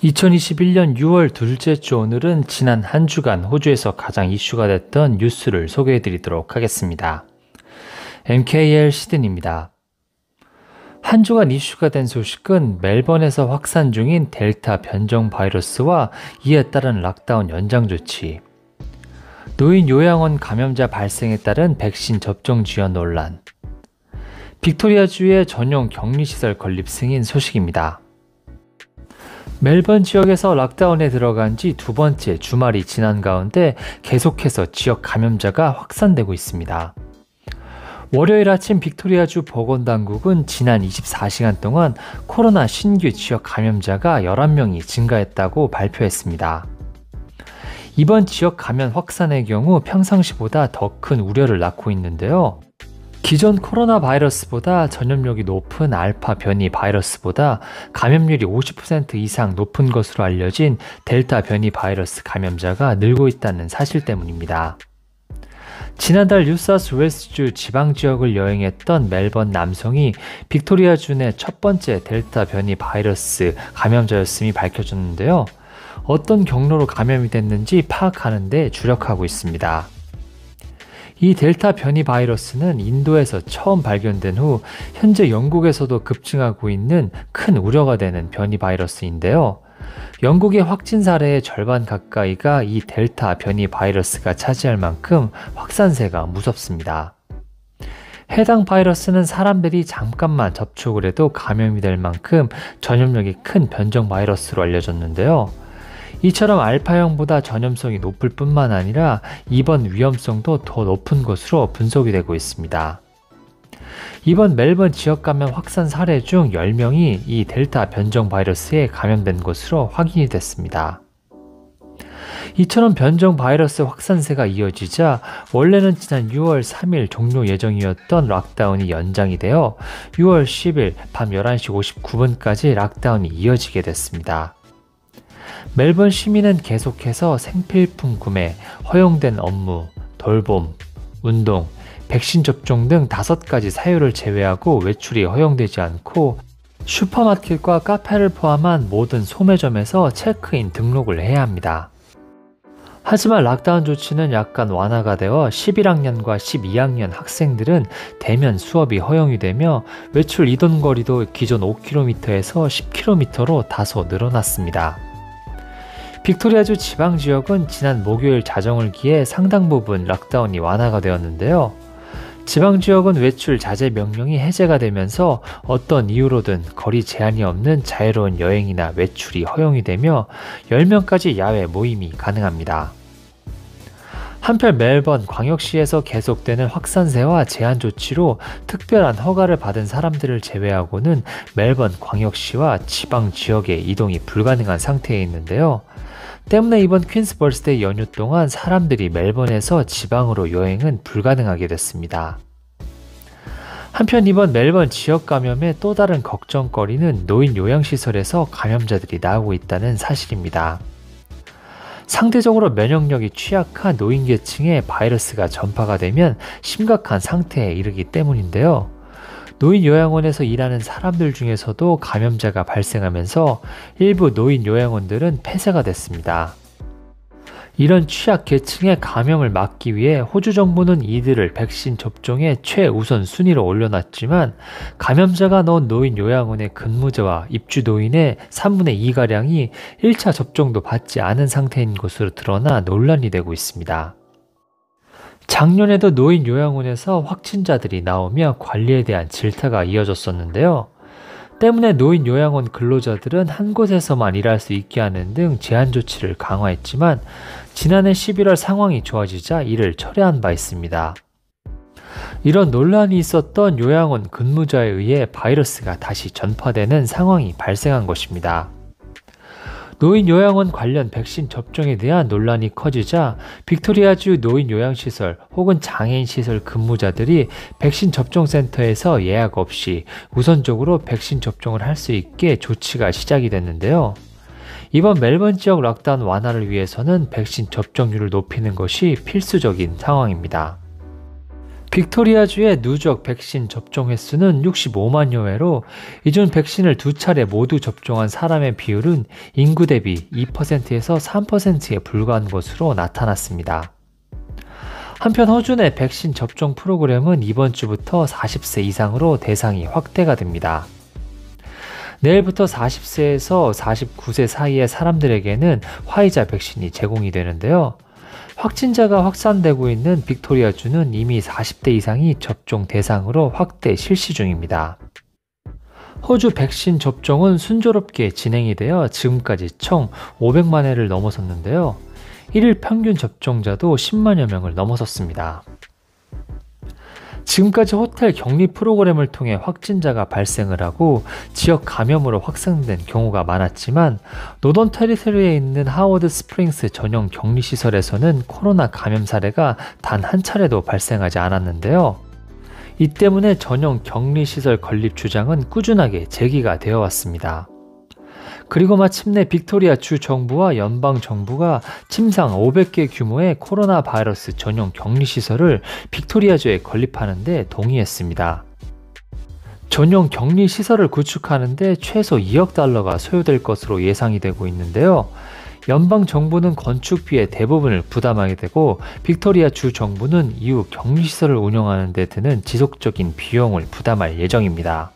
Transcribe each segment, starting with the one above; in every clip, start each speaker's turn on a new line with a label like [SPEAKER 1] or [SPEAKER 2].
[SPEAKER 1] 2021년 6월 둘째 주 오늘은 지난 한 주간 호주에서 가장 이슈가 됐던 뉴스를 소개해 드리도록 하겠습니다. MKL 시드니입니다. 한 주간 이슈가 된 소식은 멜번에서 확산 중인 델타 변종 바이러스와 이에 따른 락다운 연장 조치, 노인 요양원 감염자 발생에 따른 백신 접종 지연 논란, 빅토리아주의 전용 격리시설 건립 승인 소식입니다. 멜번 지역에서 락다운에 들어간 지 두 번째 주말이 지난 가운데 계속해서 지역 감염자가 확산되고 있습니다. 월요일 아침 빅토리아주 보건당국은 지난 24시간 동안 코로나 신규 지역 감염자가 11명이 증가했다고 발표했습니다. 이번 지역 감염 확산의 경우 평상시보다 더 큰 우려를 낳고 있는데요. 기존 코로나 바이러스보다 전염력이 높은 알파 변이 바이러스보다 감염률이 50% 이상 높은 것으로 알려진 델타 변이 바이러스 감염자가 늘고 있다는 사실 때문입니다. 지난달 뉴사우스웨일스주 지방 지역을 여행했던 멜번 남성이 빅토리아주 내 첫 번째 델타 변이 바이러스 감염자였음이 밝혀졌는데요. 어떤 경로로 감염이 됐는지 파악하는 데 주력하고 있습니다. 이 델타 변이 바이러스는 인도에서 처음 발견된 후 현재 영국에서도 급증하고 있는 큰 우려가 되는 변이 바이러스인데요. 영국의 확진 사례의 절반 가까이가 이 델타 변이 바이러스가 차지할 만큼 확산세가 무섭습니다. 해당 바이러스는 사람들이 잠깐만 접촉을 해도 감염이 될 만큼 전염력이 큰 변종 바이러스로 알려졌는데요. 이처럼 알파형보다 전염성이 높을 뿐만 아니라 입원 위험성도 더 높은 것으로 분석이 되고 있습니다. 이번 멜번 지역 감염 확산 사례 중 10명이 이 델타 변종 바이러스에 감염된 것으로 확인이 됐습니다. 이처럼 변종 바이러스 확산세가 이어지자 원래는 지난 6월 3일 종료 예정이었던 락다운이 연장이 되어 6월 10일 밤 11시 59분까지 락다운이 이어지게 됐습니다. 멜번 시민은 계속해서 생필품 구매, 허용된 업무, 돌봄, 운동, 백신 접종 등 5가지 사유를 제외하고 외출이 허용되지 않고 슈퍼마켓과 카페를 포함한 모든 소매점에서 체크인 등록을 해야 합니다. 하지만 락다운 조치는 약간 완화가 되어 11학년과 12학년 학생들은 대면 수업이 허용이 되며 외출 이동 거리도 기존 5km에서 10km로 다소 늘어났습니다. 빅토리아주 지방 지역은 지난 목요일 자정을 기해 상당 부분 락다운이 완화가 되었는데요. 지방 지역은 외출 자제 명령이 해제가 되면서 어떤 이유로든 거리 제한이 없는 자유로운 여행이나 외출이 허용이 되며 10명까지 야외 모임이 가능합니다. 한편 멜번 광역시에서 계속되는 확산세와 제한 조치로 특별한 허가를 받은 사람들을 제외하고는 멜번 광역시와 지방 지역에 이동이 불가능한 상태에 있는데요. 때문에 이번 퀸스 버스데이 연휴 동안 사람들이 멜번에서 지방으로 여행은 불가능하게 됐습니다. 한편 이번 멜번 지역 감염의 또 다른 걱정거리는 노인 요양시설에서 감염자들이 나오고 있다는 사실입니다. 상대적으로 면역력이 취약한 노인 계층에 바이러스가 전파가 되면 심각한 상태에 이르기 때문인데요. 노인 요양원에서 일하는 사람들 중에서도 감염자가 발생하면서 일부 노인 요양원들은 폐쇄가 됐습니다. 이런 취약 계층의 감염을 막기 위해 호주 정부는 이들을 백신 접종에 최우선 순위로 올려놨지만 감염자가 넣은 노인 요양원의 근무자와 입주 노인의 3분의 2가량이 1차 접종도 받지 않은 상태인 것으로 드러나 논란이 되고 있습니다. 작년에도 노인 요양원에서 확진자들이 나오며 관리에 대한 질타가 이어졌었는데요. 때문에 노인 요양원 근로자들은 한 곳에서만 일할 수 있게 하는 등 제한 조치를 강화했지만 지난해 11월 상황이 좋아지자 이를 철회한 바 있습니다. 이런 논란이 있었던 요양원 근무자에 의해 바이러스가 다시 전파되는 상황이 발생한 것입니다. 노인 요양원 관련 백신 접종에 대한 논란이 커지자 빅토리아주 노인 요양시설 혹은 장애인시설 근무자들이 백신 접종센터에서 예약 없이 우선적으로 백신 접종을 할 수 있게 조치가 시작이 됐는데요. 이번 멜번 지역 락다운 완화를 위해서는 백신 접종률을 높이는 것이 필수적인 상황입니다. 빅토리아주의 누적 백신 접종 횟수는 65만여 회로 이중 백신을 2차례 모두 접종한 사람의 비율은 인구 대비 2%에서 3%에 불과한 것으로 나타났습니다. 한편 호주 내 백신 접종 프로그램은 이번 주부터 40세 이상으로 대상이 확대가 됩니다. 내일부터 40세에서 49세 사이의 사람들에게는 화이자 백신이 제공이 되는데요. 확진자가 확산되고 있는 빅토리아주는 이미 40대 이상이 접종 대상으로 확대 실시 중입니다. 호주 백신 접종은 순조롭게 진행이 되어 지금까지 총 500만 회를 넘어섰는데요. 1일 평균 접종자도 10만여 명을 넘어섰습니다. 지금까지 호텔 격리 프로그램을 통해 확진자가 발생을 하고 지역 감염으로 확산된 경우가 많았지만 노던 테리토리에 있는 하워드 스프링스 전용 격리시설에서는 코로나 감염 사례가 단 한 차례도 발생하지 않았는데요. 이 때문에 전용 격리시설 건립 주장은 꾸준하게 제기가 되어 왔습니다. 그리고 마침내 빅토리아 주 정부와 연방 정부가 침상 500개 규모의 코로나 바이러스 전용 격리시설을 빅토리아주에 건립하는 데 동의했습니다. 전용 격리시설을 구축하는 데 최소 2억 달러가 소요될 것으로 예상이 되고 있는데요. 연방 정부는 건축비의 대부분을 부담하게 되고 빅토리아 주 정부는 이후 격리시설을 운영하는 데 드는 지속적인 비용을 부담할 예정입니다.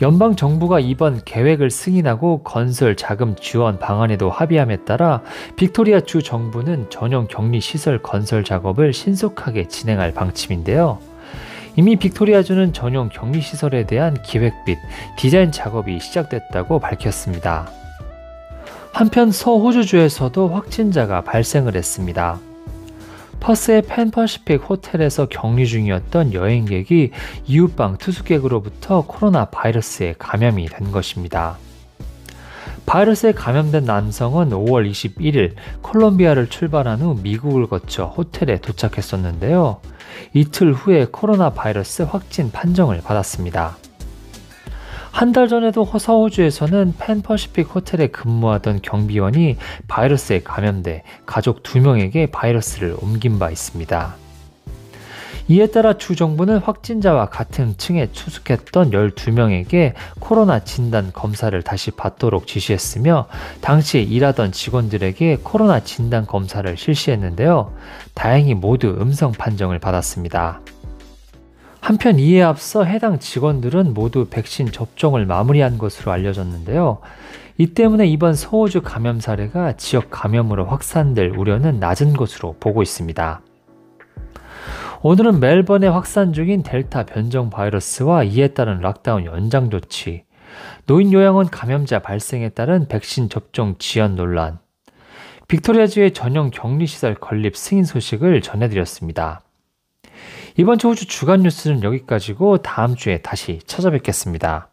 [SPEAKER 1] 연방 정부가 이번 계획을 승인하고 건설 자금 지원 방안에도 합의함에 따라 빅토리아 주 정부는 전용 격리 시설 건설 작업을 신속하게 진행할 방침인데요. 이미 빅토리아주는 전용 격리 시설에 대한 기획 및 디자인 작업이 시작됐다고 밝혔습니다. 한편 서호주주에서도 확진자가 발생을 했습니다. 퍼스의 팬퍼시픽 호텔에서 격리 중이었던 여행객이 이웃방 투숙객으로부터 코로나 바이러스에 감염이 된 것입니다. 바이러스에 감염된 남성은 5월 21일 콜롬비아를 출발한 후 미국을 거쳐 호텔에 도착했었는데요. 이틀 후에 코로나 바이러스 확진 판정을 받았습니다. 한 달 전에도 서호주에서는 팬퍼시픽 호텔에 근무하던 경비원이 바이러스에 감염돼 가족 2명에게 바이러스를 옮긴 바 있습니다. 이에 따라 주 정부는 확진자와 같은 층에 투숙했던 12명에게 코로나 진단 검사를 다시 받도록 지시했으며 당시 일하던 직원들에게 코로나 진단 검사를 실시했는데요. 다행히 모두 음성 판정을 받았습니다. 한편 이에 앞서 해당 직원들은 모두 백신 접종을 마무리한 것으로 알려졌는데요. 이 때문에 이번 서호주 감염 사례가 지역 감염으로 확산될 우려는 낮은 것으로 보고 있습니다. 오늘은 멜번에 확산 중인 델타 변종 바이러스와 이에 따른 락다운 연장 조치, 노인 요양원 감염자 발생에 따른 백신 접종 지연 논란, 빅토리아주의 전용 격리시설 건립 승인 소식을 전해드렸습니다. 이번 주 호주 주간 뉴스는 여기까지고 다음 주에 다시 찾아뵙겠습니다.